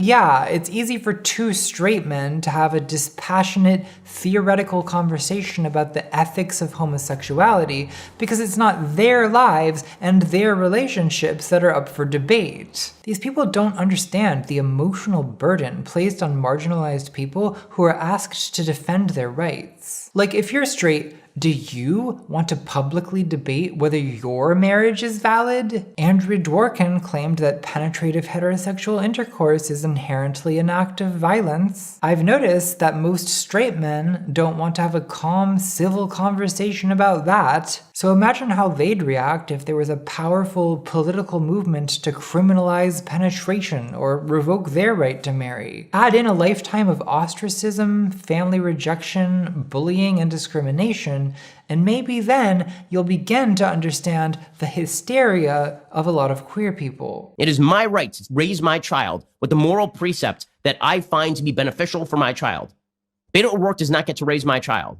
Yeah, it's easy for two straight men to have a dispassionate, theoretical conversation about the ethics of homosexuality because it's not their lives and their relationships that are up for debate. These people don't understand the emotional burden placed on marginalized people who are asked to defend their rights. Like, if you're straight, do you want to publicly debate whether your marriage is valid? Andrea Dworkin claimed that penetrative heterosexual intercourse is inherently an act of violence. I've noticed that most straight men don't want to have a calm, civil conversation about that. So imagine how they'd react if there was a powerful political movement to criminalize penetration or revoke their right to marry. Add in a lifetime of ostracism, family rejection, bullying, and discrimination, and maybe then you'll begin to understand the hysteria of a lot of queer people. It is my right to raise my child with the moral precepts that I find to be beneficial for my child. Beto O'Rourke does not get to raise my child.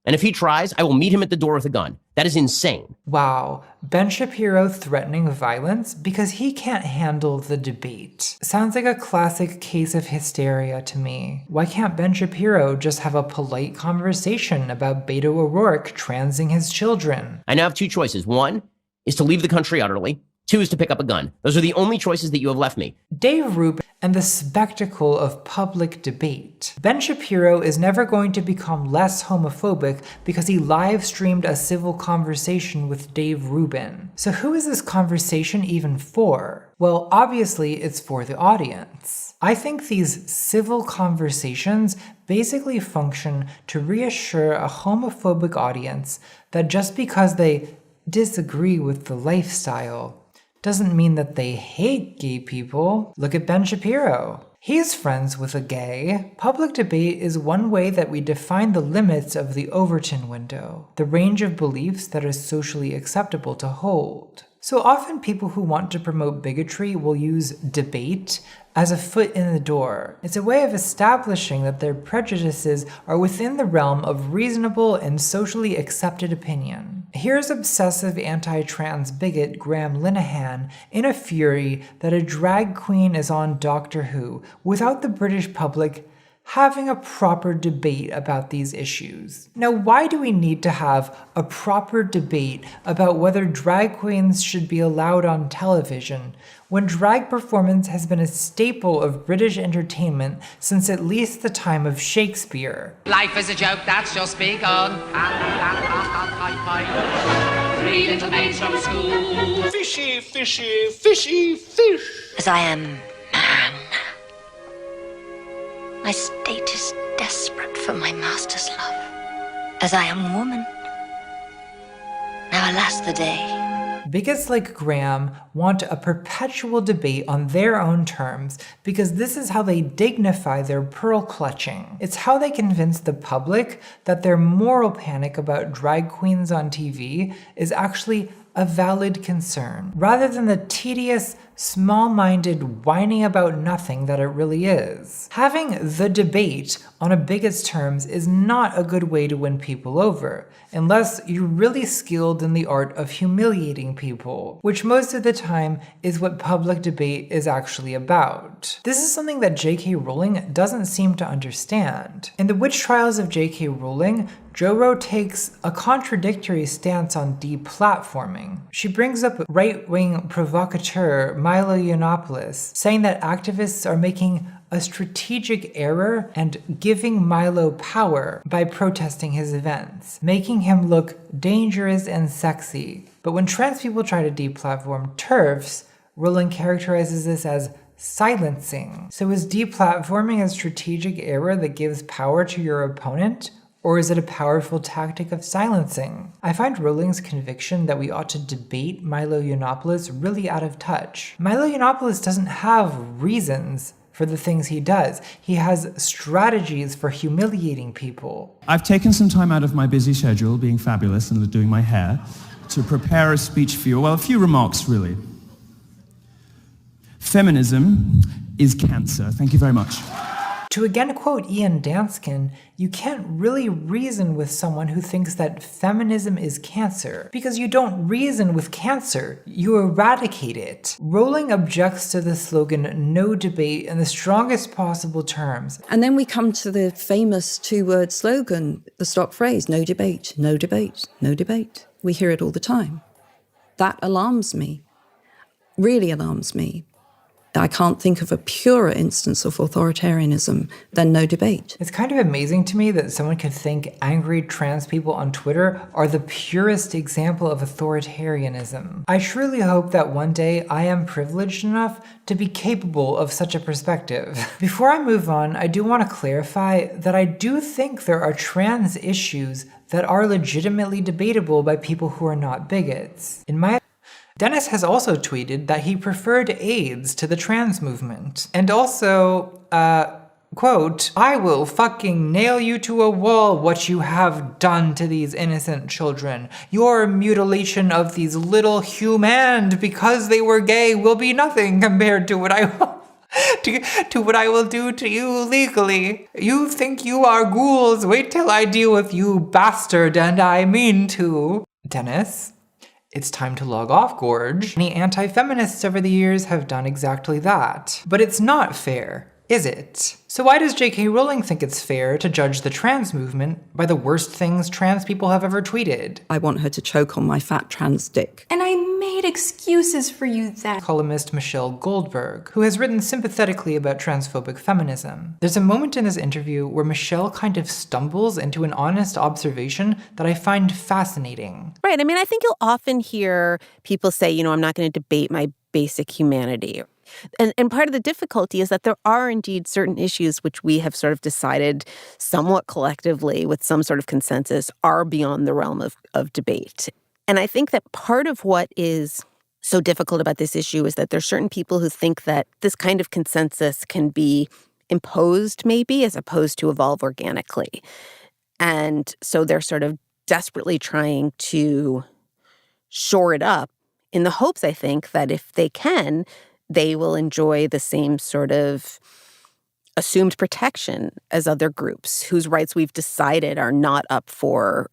And if he tries, I will meet him at the door with a gun. That is insane. Wow, Ben Shapiro threatening violence because he can't handle the debate. Sounds like a classic case of hysteria to me. Why can't Ben Shapiro just have a polite conversation about Beto O'Rourke transing his children? I now have two choices. One is to leave the country utterly. Two is to pick up a gun. Those are the only choices that you have left me. Dave Rubin and the spectacle of public debate. Ben Shapiro is never going to become less homophobic because he live-streamed a civil conversation with Dave Rubin. So who is this conversation even for? Well, obviously it's for the audience. I think these civil conversations basically function to reassure a homophobic audience that just because they disagree with the lifestyle doesn't mean that they hate gay people. Look at Ben Shapiro. He's friends with a gay. Public debate is one way that we define the limits of the Overton window, the range of beliefs that are socially acceptable to hold. So often people who want to promote bigotry will use debate as a foot in the door. It's a way of establishing that their prejudices are within the realm of reasonable and socially accepted opinion. Here's obsessive anti-trans bigot Graham Linehan in a fury that a drag queen is on Doctor Who without the British public having a proper debate about these issues. Now, why do we need to have a proper debate about whether drag queens should be allowed on television when drag performance has been a staple of British entertainment since at least the time of Shakespeare? Life is a joke that's just begun. Three little maids from school. Fishy, fishy, fishy, fish. As I am man, my state is desperate for my master's love. As I am woman, now alas the day. Bigots like Graham want a perpetual debate on their own terms because this is how they dignify their pearl clutching. It's how they convince the public that their moral panic about drag queens on TV is actually a valid concern, rather than the tedious, small-minded whining about nothing that it really is. Having the debate on a bigot's terms is not a good way to win people over, unless you're really skilled in the art of humiliating people, which most of the time is what public debate is actually about. This is something that J.K. Rowling doesn't seem to understand. In the Witch Trials of J.K. Rowling, Joro takes a contradictory stance on deplatforming. She brings up right-wing provocateur Milo Yiannopoulos, saying that activists are making a strategic error and giving Milo power by protesting his events, making him look dangerous and sexy. But when trans people try to deplatform TERFs, Rowling characterizes this as silencing. So is deplatforming a strategic error that gives power to your opponent? Or is it a powerful tactic of silencing? I find Rowling's conviction that we ought to debate Milo Yiannopoulos really out of touch. Milo Yiannopoulos doesn't have reasons for the things he does. He has strategies for humiliating people. I've taken some time out of my busy schedule, being fabulous and doing my hair, to prepare a speech for you. Well, a few remarks, really. Feminism is cancer. Thank you very much. To again quote Ian Danskin, you can't really reason with someone who thinks that feminism is cancer, because you don't reason with cancer, you eradicate it. Rowling objects to the slogan "no debate" in the strongest possible terms. And then we come to the famous two-word slogan, the stock phrase, no debate, no debate, no debate. We hear it all the time. That alarms me, really alarms me. I can't think of a purer instance of authoritarianism than no debate. It's kind of amazing to me that someone could think angry trans people on Twitter are the purest example of authoritarianism. I truly hope that one day I am privileged enough to be capable of such a perspective. Before I move on, I do want to clarify that I do think there are trans issues that are legitimately debatable by people who are not bigots. Dennis has also tweeted that he preferred AIDS to the trans movement. And also, quote, "I will fucking nail you to a wall what you have done to these innocent children. Your mutilation of these little humans because they were gay will be nothing compared to what I to what I will do to you legally. You think you are ghouls, wait till I deal with you, bastard, and I mean to." Dennis? It's time to log off, Gorge. Many anti-feminists over the years have done exactly that. But it's not fair, is it? So why does J.K. Rowling think it's fair to judge the trans movement by the worst things trans people have ever tweeted? I want her to choke on my fat trans dick. And I made excuses for you then. Columnist Michelle Goldberg, who has written sympathetically about transphobic feminism. There's a moment in this interview where Michelle kind of stumbles into an honest observation that I find fascinating. Right. I mean, I think you'll often hear people say, I'm not going to debate my basic humanity. And part of the difficulty is that there are indeed certain issues which we have sort of decided somewhat collectively with some sort of consensus are beyond the realm of debate. And I think that part of what is so difficult about this issue is that there's certain people who think that this kind of consensus can be imposed maybe as opposed to evolve organically. And so they're sort of desperately trying to shore it up in the hopes, I think, that if they can, they will enjoy the same sort of assumed protection as other groups whose rights we've decided are not up for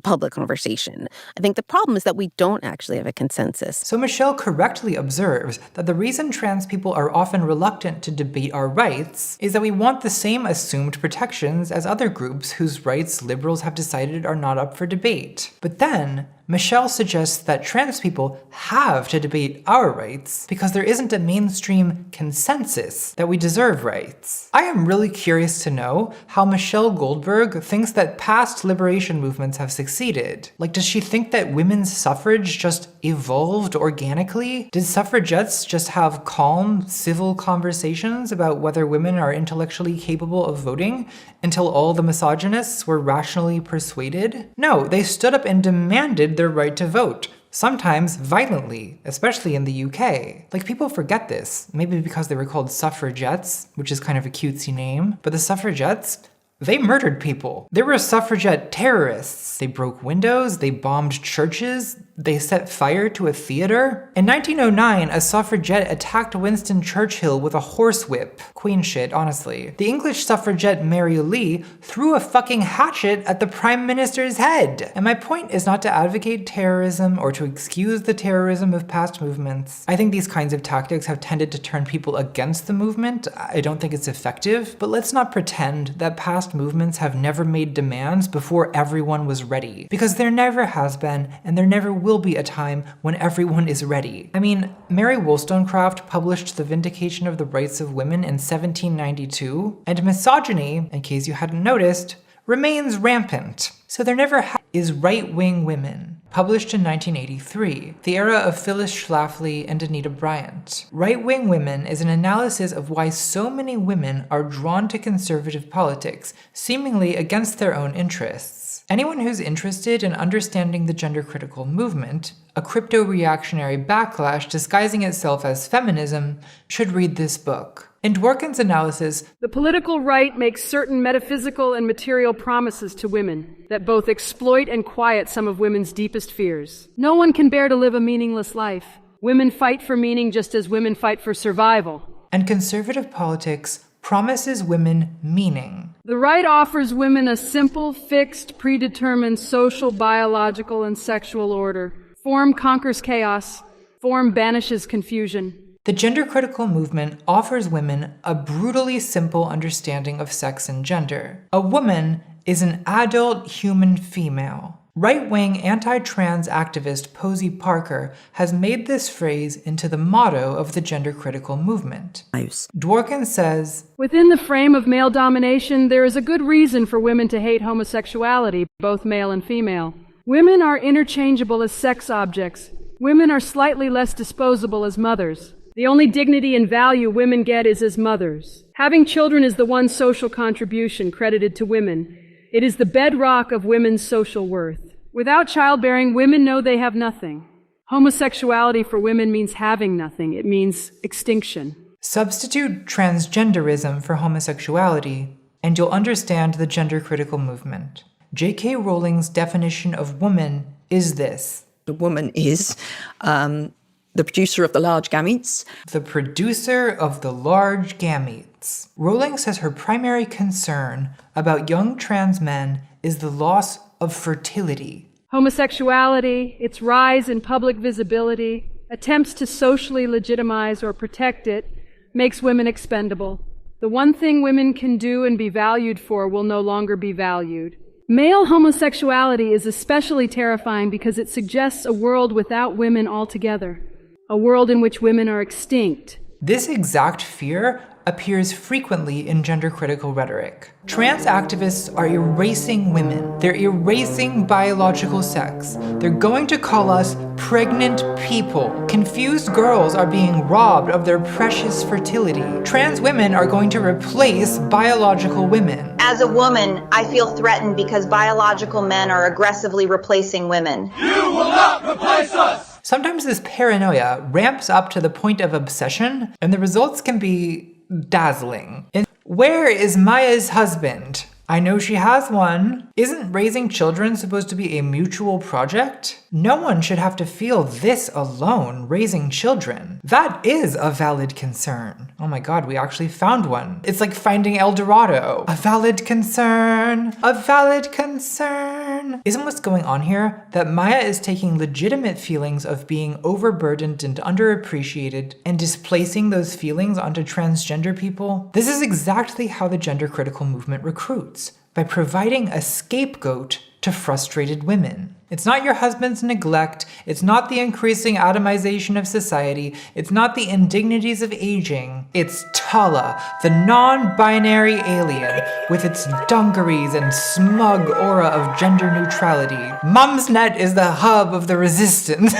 public conversation. I think the problem is that we don't actually have a consensus. So Michelle correctly observes that the reason trans people are often reluctant to debate our rights is that we want the same assumed protections as other groups whose rights liberals have decided are not up for debate. But then, Michelle suggests that trans people have to debate our rights because there isn't a mainstream consensus that we deserve rights. I am really curious to know how Michelle Goldberg thinks that past liberation movements have succeeded. Like, does she think that women's suffrage just evolved organically? Did suffragettes just have calm, civil conversations about whether women are intellectually capable of voting until all the misogynists were rationally persuaded? No, they stood up and demanded their right to vote, sometimes violently, especially in the UK. Like, people forget this, maybe because they were called suffragettes, which is kind of a cutesy name, but the suffragettes, they murdered people. They were suffragette terrorists. They broke windows, they bombed churches, they set fire to a theater. In 1909, a suffragette attacked Winston Churchill with a horsewhip. Queen shit, honestly. The English suffragette Mary Lee threw a fucking hatchet at the Prime Minister's head. And my point is not to advocate terrorism or to excuse the terrorism of past movements. I think these kinds of tactics have tended to turn people against the movement. I don't think it's effective, but let's not pretend that past movements have never made demands before everyone was ready. Because there never has been, and there never will be a time when everyone is ready. I mean, Mary Wollstonecraft published The Vindication of the Rights of Women in 1792, and misogyny, in case you hadn't noticed, remains rampant. So there never is Right-Wing Women, published in 1983, the era of Phyllis Schlafly and Anita Bryant. Right-Wing Women is an analysis of why so many women are drawn to conservative politics, seemingly against their own interests. Anyone who's interested in understanding the gender-critical movement, a crypto-reactionary backlash disguising itself as feminism, should read this book. In Dworkin's analysis, the political right makes certain metaphysical and material promises to women that both exploit and quiet some of women's deepest fears. No one can bear to live a meaningless life. Women fight for meaning just as women fight for survival. And conservative politics promises women meaning. The right offers women a simple, fixed, predetermined social, biological, and sexual order. Form conquers chaos. Form banishes confusion. The gender-critical movement offers women a brutally simple understanding of sex and gender. A woman is an adult human female. Right-wing anti-trans activist Posey Parker has made this phrase into the motto of the gender-critical movement. Dworkin says, "Within the frame of male domination, there is a good reason for women to hate homosexuality, both male and female. Women are interchangeable as sex objects. Women are slightly less disposable as mothers. The only dignity and value women get is as mothers. Having children is the one social contribution credited to women. It is the bedrock of women's social worth. Without childbearing, women know they have nothing. Homosexuality for women means having nothing. It means extinction." Substitute transgenderism for homosexuality, and you'll understand the gender-critical movement. J.K. Rowling's definition of woman is this. The woman is the producer of the large gametes. The producer of the large gametes. Rowling says her primary concern about young trans men is the loss of fertility. Homosexuality, its rise in public visibility, attempts to socially legitimize or protect it, makes women expendable. The one thing women can do and be valued for will no longer be valued. Male homosexuality is especially terrifying because it suggests a world without women altogether, a world in which women are extinct. This exact fear appears frequently in gender-critical rhetoric. Trans activists are erasing women. They're erasing biological sex. They're going to call us pregnant people. Confused girls are being robbed of their precious fertility. Trans women are going to replace biological women. As a woman, I feel threatened because biological men are aggressively replacing women. You will not replace us! Sometimes this paranoia ramps up to the point of obsession, and the results can be dazzling. Where is Maya's husband? I know she has one. Isn't raising children supposed to be a mutual project? No one should have to feel this alone raising children. That is a valid concern. Oh my god, we actually found one. It's like finding El Dorado. A valid concern. A valid concern. Isn't what's going on here that Maya is taking legitimate feelings of being overburdened and underappreciated and displacing those feelings onto transgender people? This is exactly how the gender critical movement recruits, by providing a scapegoat to frustrated women. It's not your husband's neglect, it's not the increasing atomization of society, it's not the indignities of aging, it's Tala, the non-binary alien, with its dungarees and smug aura of gender neutrality. Mumsnet is the hub of the resistance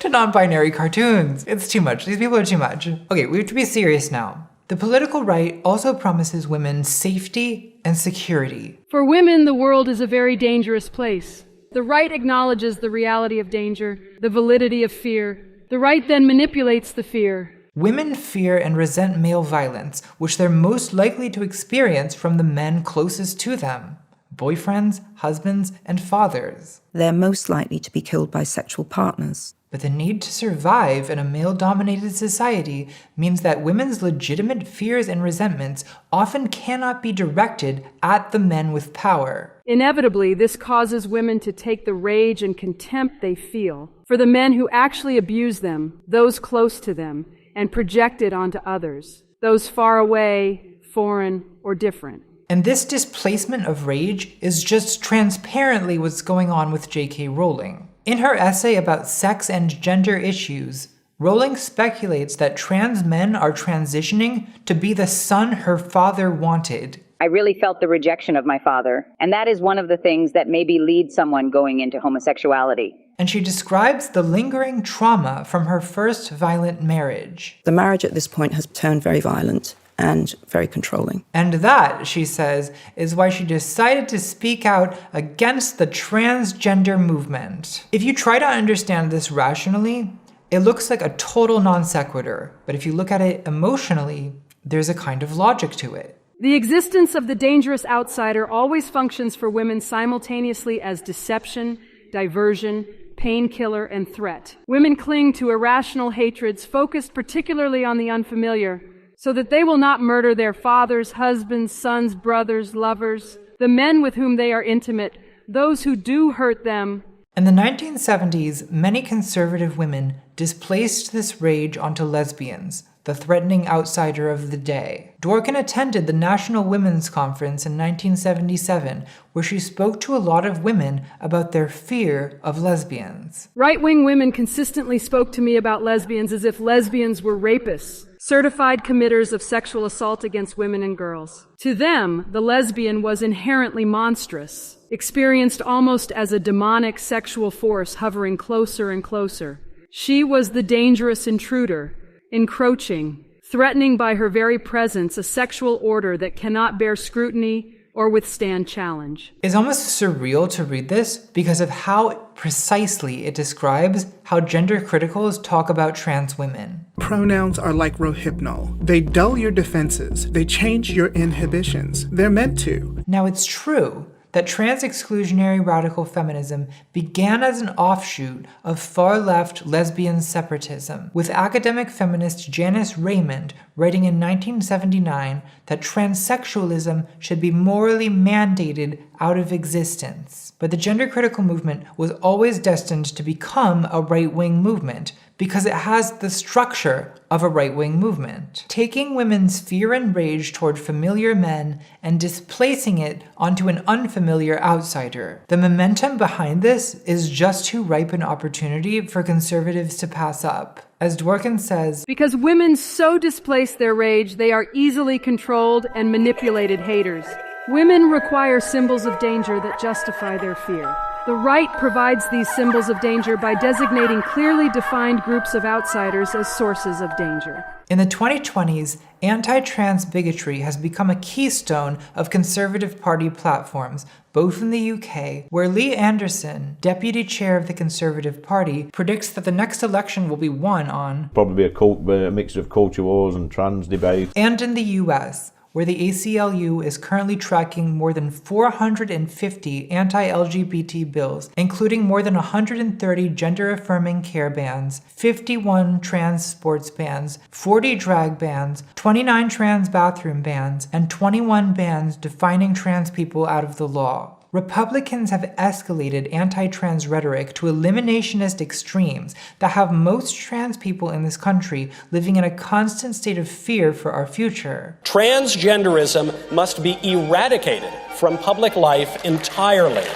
to non-binary cartoons. It's too much, these people are too much. Okay, we have to be serious now. The political right also promises women safety and security. For women, the world is a very dangerous place. The right acknowledges the reality of danger, the validity of fear. The right then manipulates the fear. Women fear and resent male violence, which they're most likely to experience from the men closest to them. Boyfriends, husbands, and fathers. They're most likely to be killed by sexual partners. But the need to survive in a male-dominated society means that women's legitimate fears and resentments often cannot be directed at the men with power. Inevitably, this causes women to take the rage and contempt they feel for the men who actually abuse them, those close to them, and project it onto others, those far away, foreign, or different. And this displacement of rage is just transparently what's going on with J.K. Rowling. In her essay about sex and gender issues, Rowling speculates that trans men are transitioning to be the son her father wanted. I really felt the rejection of my father, and that is one of the things that maybe leads someone going into homosexuality. And she describes the lingering trauma from her first violent marriage. The marriage at this point has turned very violent and very controlling. And that, she says, is why she decided to speak out against the transgender movement. If you try to understand this rationally, it looks like a total non sequitur. But if you look at it emotionally, there's a kind of logic to it. The existence of the dangerous outsider always functions for women simultaneously as deception, diversion, painkiller, and threat. Women cling to irrational hatreds focused particularly on the unfamiliar, so that they will not murder their fathers, husbands, sons, brothers, lovers, the men with whom they are intimate, those who do hurt them. In the 1970s, many conservative women displaced this rage onto lesbians, the threatening outsider of the day. Dworkin attended the National Women's Conference in 1977, where she spoke to a lot of women about their fear of lesbians. Right-wing women consistently spoke to me about lesbians as if lesbians were rapists, certified committers of sexual assault against women and girls. To them, the lesbian was inherently monstrous, experienced almost as a demonic sexual force hovering closer and closer. She was the dangerous intruder, encroaching, threatening by her very presence a sexual order that cannot bear scrutiny or withstand challenge. It's almost surreal to read this because of how precisely it describes how gender criticals talk about trans women. Pronouns are like Rohypnol. They dull your defenses. They change your inhibitions. They're meant to. Now, it's true that trans-exclusionary radical feminism began as an offshoot of far-left lesbian separatism, with academic feminist Janice Raymond writing in 1979 that transsexualism should be morally mandated out of existence. But the gender-critical movement was always destined to become a right-wing movement, because it has the structure of a right-wing movement, taking women's fear and rage toward familiar men and displacing it onto an unfamiliar outsider. The momentum behind this is just too ripe an opportunity for conservatives to pass up. As Dworkin says, because women so displace their rage, they are easily controlled and manipulated haters. Women require symbols of danger that justify their fear. The right provides these symbols of danger by designating clearly defined groups of outsiders as sources of danger. In the 2020s, anti-trans bigotry has become a keystone of Conservative Party platforms, both in the UK, where Lee Anderson, deputy chair of the Conservative Party, predicts that the next election will be won on probably a mixture of culture wars and trans debate, and in the US, where the ACLU is currently tracking more than 450 anti-LGBT bills, including more than 130 gender-affirming care bans, 51 trans sports bans, 40 drag bans, 29 trans bathroom bans, and 21 bans defining trans people out of the law. Republicans have escalated anti-trans rhetoric to eliminationist extremes that have most trans people in this country living in a constant state of fear for our future. Transgenderism must be eradicated from public life entirely.